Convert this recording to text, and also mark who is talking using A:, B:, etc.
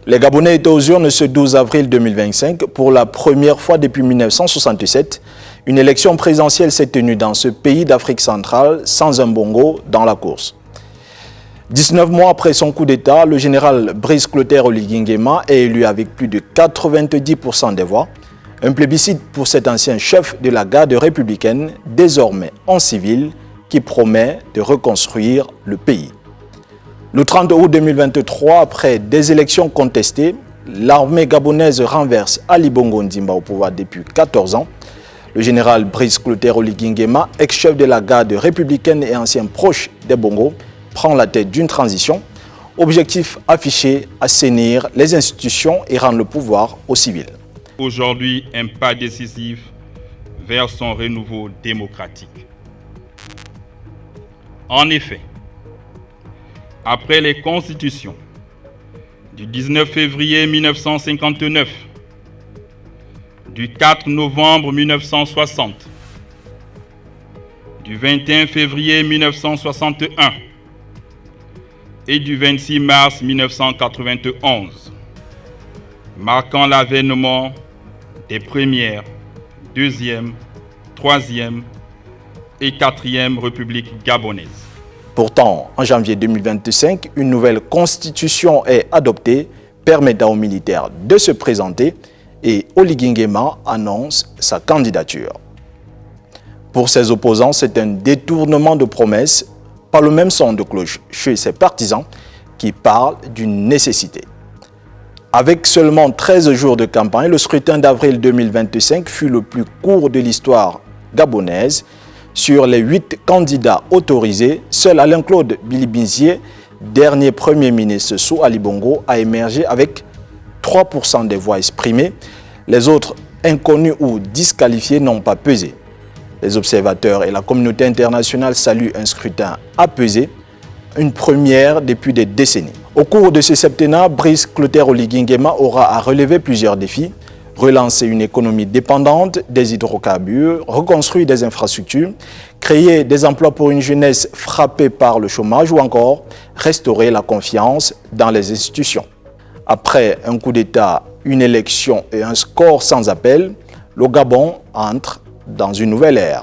A: Les Gabonais étaient aux urnes ce 12 avril 2025. Pour la première fois depuis 1967, une élection présidentielle s'est tenue dans ce pays d'Afrique centrale sans un Bongo dans la course. 19 mois après son coup d'État, le général Brice Clotaire Oligui Nguema est élu avec plus de 90% des voix. Un plébiscite pour cet ancien chef de la garde républicaine, désormais en civil, qui promet de reconstruire le pays. Le 30 août 2023, après des élections contestées, l'armée gabonaise renverse Ali Bongo Ondimba au pouvoir depuis 14 ans. Le général Brice Clotaire Oligui Nguema, ex-chef de la garde républicaine et ancien proche des Bongo, prend la tête d'une transition. Objectif affiché, assainir les institutions et rendre le pouvoir aux civils.
B: Aujourd'hui, un pas décisif vers son renouveau démocratique. En effet, après les constitutions du 19 février 1959, du 4 novembre 1960, du 21 février 1961 et du 26 mars 1991, marquant l'avènement des premières, deuxième, troisième et quatrième républiques gabonaises.
A: Pourtant, en janvier 2025, une nouvelle constitution est adoptée permettant aux militaires de se présenter et Oligui Nguema annonce sa candidature. Pour ses opposants, c'est un détournement de promesses, pas le même son de cloche chez ses partisans qui parlent d'une nécessité. Avec seulement 13 jours de campagne, le scrutin d'avril 2025 fut le plus court de l'histoire gabonaise. Sur les 8 candidats autorisés, seul Alain-Claude Bilibinzié, dernier Premier ministre sous Ali Bongo, a émergé avec 3% des voix exprimées. Les autres inconnus ou disqualifiés n'ont pas pesé. Les observateurs et la communauté internationale saluent un scrutin apaisé, une première depuis des décennies. Au cours de ce septennat, Brice Clotaire Oligui Nguema aura à relever plusieurs défis. Relancer une économie dépendante des hydrocarbures, reconstruire des infrastructures, créer des emplois pour une jeunesse frappée par le chômage ou encore restaurer la confiance dans les institutions. Après un coup d'État, une élection et un score sans appel, le Gabon entre dans une nouvelle ère.